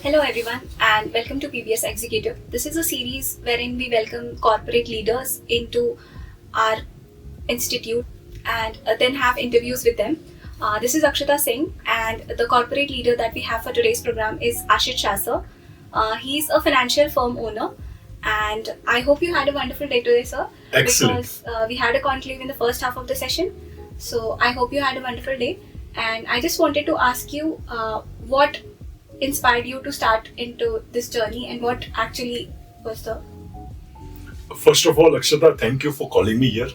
Hello everyone and welcome to PBS Executive. This is a series wherein we welcome corporate leaders into our institute and then have interviews with them. This is Ashit Shah and the corporate leader that we have for today's program is Ashit Shah sir. He's a financial firm owner and I hope you had a wonderful day today sir. Excellent. Because we had a conclave in the first half of the session. So I hope you had a wonderful day and I just wanted to ask you what inspired you to start into this journey and what actually was the... First of all, Akshata, thank you for calling me here.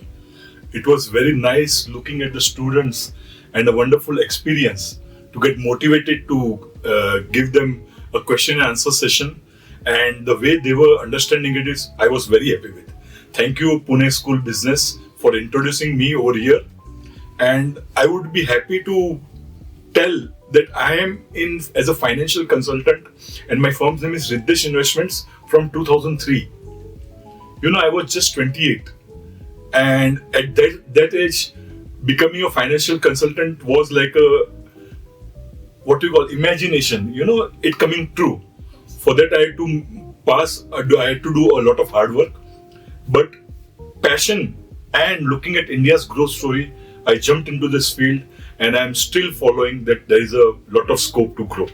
It was very nice looking at the students and a wonderful experience to get motivated to give them a question and answer session. And the way they were understanding it is, I was very happy with. Thank you, Pune School Business, for introducing me over here. And I would be happy to tell that I am in as a financial consultant and my firm's name is Ridhish Investments from 2003. I was just 28 and at that age, becoming a financial consultant was like imagination, it coming true. For that I had to do a lot of hard work, but passion and looking at India's growth story, I jumped into this field and I'm still following that there is a lot of scope to grow.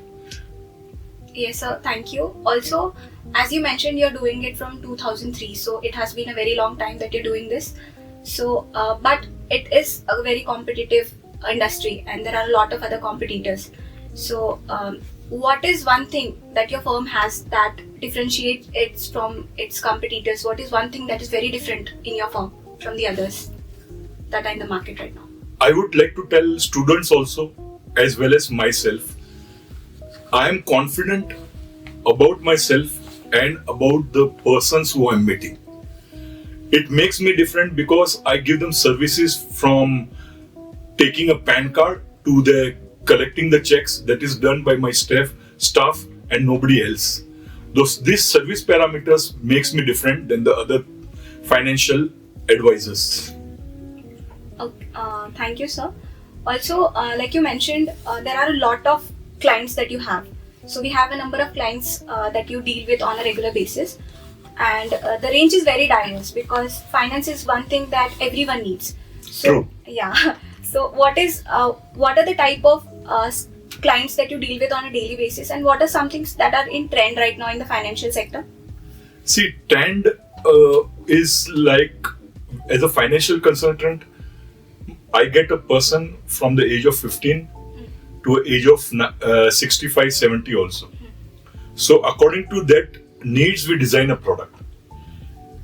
Yes sir, thank you. Also, as you mentioned, you're doing it from 2003, so it has been a very long time that you're doing this. So, but it is a very competitive industry and there are a lot of other competitors. So, what is one thing that your firm has that differentiates it from its competitors? What is one thing that is very different in your firm from the others that are in the market right now? I would like to tell students also, as well as myself, I am confident about myself and about the persons who I'm meeting. It makes me different because I give them services from taking a PAN card to the collecting the checks that is done by my staff and nobody else. These service parameters makes me different than the other financial advisors. Okay, thank you, sir. Also, like you mentioned, there are a lot of clients that you have. So we have a number of clients that you deal with on a regular basis, and the range is very diverse because finance is one thing that everyone needs. So True. Yeah. So what are the type of clients that you deal with on a daily basis, and what are some things that are in trend right now in the financial sector? See, trend is like, as a financial consultant, I get a person from the age of 15 to an age of 65, 70 also. So according to that needs, we design a product.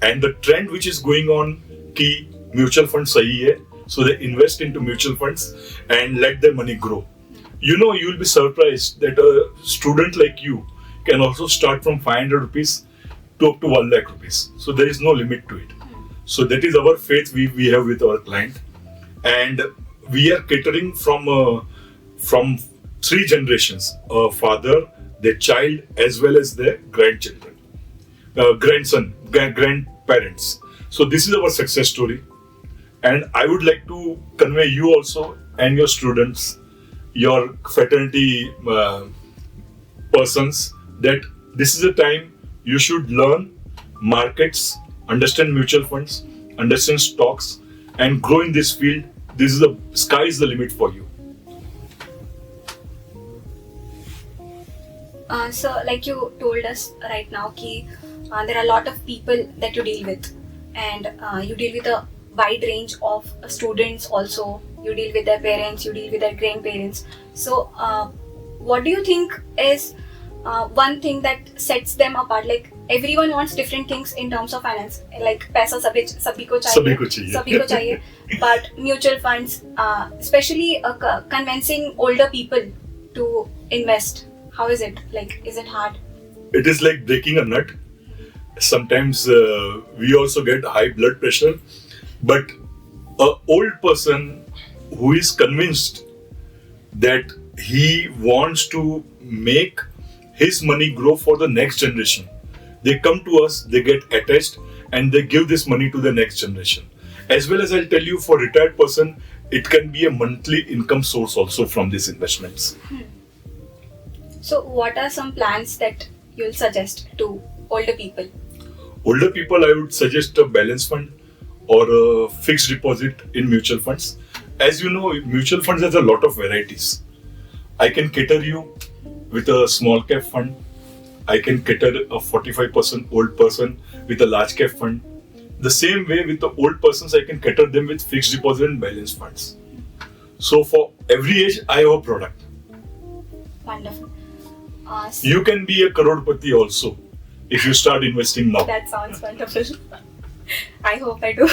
And the trend which is going on, ki mutual fund sahi hai, so they invest into mutual funds and let their money grow. You will be surprised that a student like you can also start from 500 rupees to up to 1 lakh rupees. So there is no limit to it. So that is our faith we have with our client. And we are catering from 3 generations: a father, their child, as well as their grandchildren, grandparents. So this is our success story. And I would like to convey you also and your students, your fraternity persons, that this is a time you should learn markets, understand mutual funds, understand stocks, and grow in this field. Sky is the limit for you. So like you told us right now, there are a lot of people that you deal with, and you deal with a wide range of students also. You deal with their parents, you deal with their grandparents. So what do you think is one thing that sets them apart? Like everyone wants different things in terms of finance. Like paisa sabhi ko chahiye. But mutual funds, especially convincing older people to invest. How is it? Like, is it hard? It is like breaking a nut. Sometimes we also get high blood pressure. But an old person who is convinced that he wants to make his money grow for the next generation, they come to us, they get attached, and they give this money to the next generation. As well as I'll tell you, for retired person, it can be a monthly income source also from these investments. So what are some plans that you'll suggest to older people? Older people, I would suggest a balance fund or a fixed deposit in mutual funds. As you know, mutual funds has a lot of varieties. I can cater you with a small cap fund. I can cater a 45% old person with a large cap fund. The same way with the old persons, I can cater them with fixed deposit and balance funds. So for every age, I have a product. Wonderful. You can be a crorepati also if you start investing now. That sounds wonderful. I hope I do.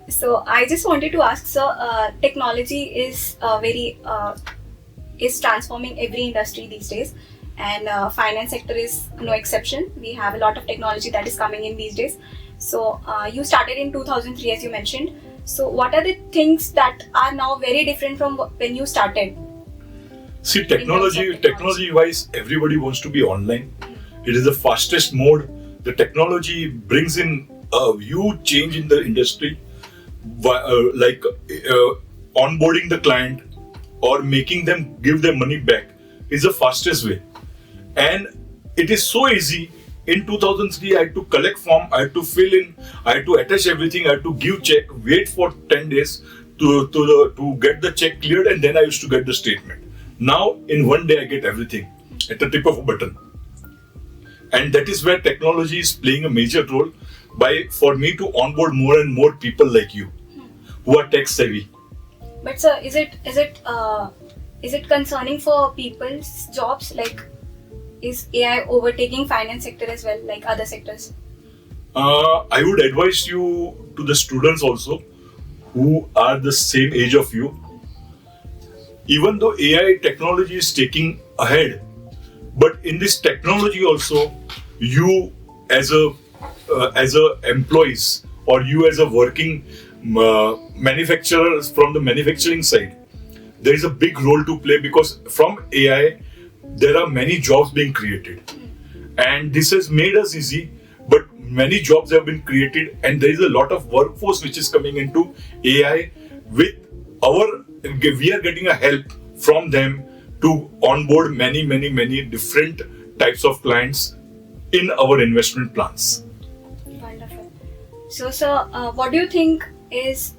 So I just wanted to ask, sir, technology is is transforming every industry these days, and finance sector is no exception. We have a lot of technology that is coming in these days. So you started in 2003, as you mentioned. So what are the things that are now very different from when you started? See, technology wise, everybody wants to be online. It is the fastest mode. The technology brings in a huge change in the industry, like onboarding the client or making them give their money back is the fastest way. And it is so easy. In 2003, I had to collect form, I had to fill in, I had to attach everything, I had to give check, wait for 10 days to get the check cleared, and then I used to get the statement. Now, in one day, I get everything at the tip of a button. And that is where technology is playing a major role for me to onboard more and more people like you who are tech savvy. But sir, is it concerning for people's jobs? Like, is AI overtaking finance sector as well, like other sectors? I would advise you to the students also who are the same age of you. Even though AI technology is taking ahead, but in this technology also, you as a employees or you as a working manufacturer from the manufacturing side, there is a big role to play, because from AI there are many jobs being created, and this has made us easy. But many jobs have been created, and there is a lot of workforce which is coming into AI. We are getting a help from them to onboard many different types of clients in our investment plans. Wonderful. So, sir, what do you think is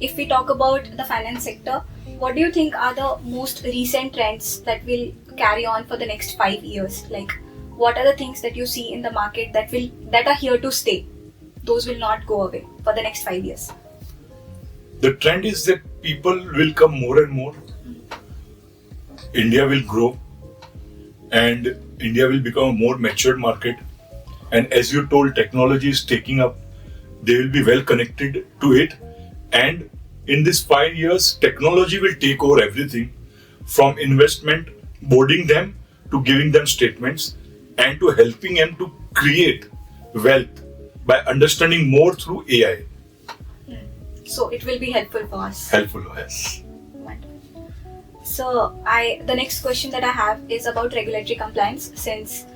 if we talk about the finance sector, what do you think are the most recent trends that will carry on for the next 5 years? Like, what are the things that you see in the market that are here to stay? Those will not go away for the next 5 years. The trend is that people will come more and more. India will grow, and India will become a more matured market. And as you told, technology is taking up. They will be well connected to it. And in this 5 years, technology will take over everything, from investment, boarding them, to giving them statements, and to helping them to create wealth by understanding more through AI. So it will be helpful for us. Helpful, yes. Wonderful. So the next question that I have is about regulatory compliance, since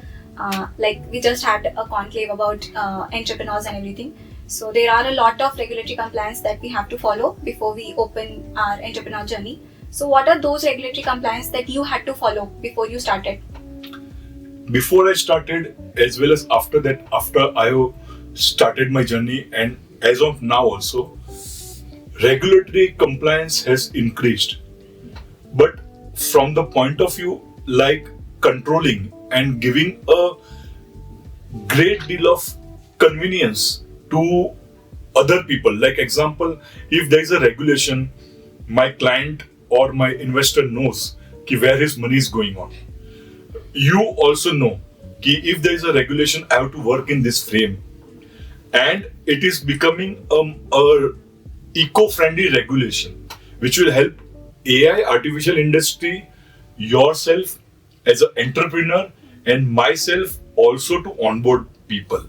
we just had a conclave about entrepreneurs and everything. So there are a lot of regulatory compliance that we have to follow before we open our entrepreneur journey. So what are those regulatory compliance that you had to follow before you started? Before I started, as well as after that, after I started my journey, and as of now also, regulatory compliance has increased. But from the point of view like controlling and giving a great deal of convenience to other people. Like example, if there is a regulation, my client or my investor knows where his money is going on. You also know if there is a regulation, I have to work in this frame. And it is becoming a eco-friendly regulation, which will help AI, artificial industry, yourself as an entrepreneur, and myself also to onboard people.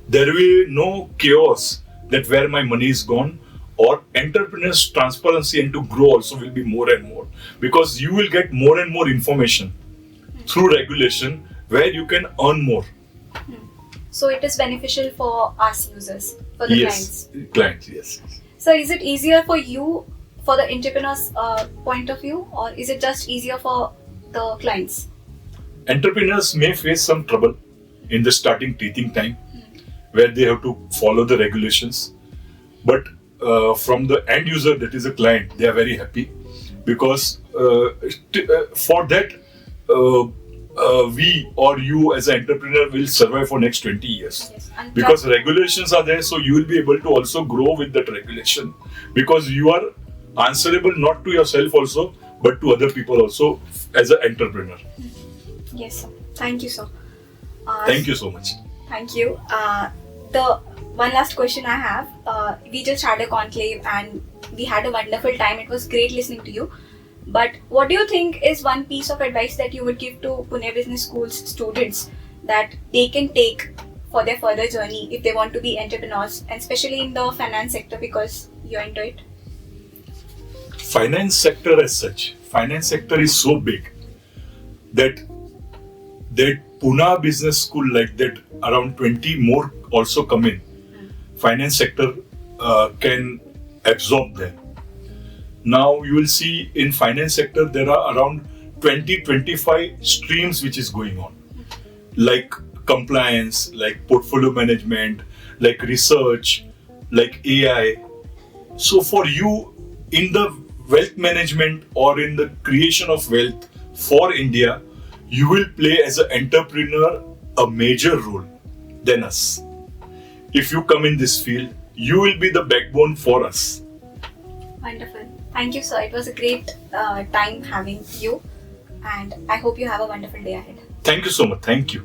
There will be no chaos that where my money is gone, or entrepreneurs' transparency and to grow also will be more and more, because you will get more and more information through regulation where you can earn more. So it is beneficial for us users, for the clients. Clients, yes. So is it easier for you, for the entrepreneur's point of view, or is it just easier for the clients? Entrepreneurs may face some trouble in the starting teething time, where they have to follow the regulations. But from the end user, that is a client, they are very happy, because for that, we or you as an entrepreneur will survive for next 20 years. Yes. And Because regulations are there, so you will be able to also grow with that regulation, because you are answerable not to yourself also, but to other people also as an entrepreneur. Yes, sir. Thank you, sir. Thank you so much. Thank you. The one last question I have. We just had a conclave and we had a wonderful time. It was great listening to you. But what do you think is one piece of advice that you would give to Pune Business School's students that they can take for their further journey if they want to be entrepreneurs, and especially in the finance sector, because you're into it? Finance sector as such, finance sector is so big that Pune Business School, like that, around 20 more also come in. Finance sector can absorb them. Now you will see in finance sector there are around 20-25 streams which is going on, like compliance, like portfolio management, like research, like AI. So for you in the wealth management or in the creation of wealth for India, you will play as an entrepreneur a major role than us. If you come in this field, you will be the backbone for us. Wonderful. Thank you, sir. It was a great time having you, and I hope you have a wonderful day ahead. Thank you so much. Thank you.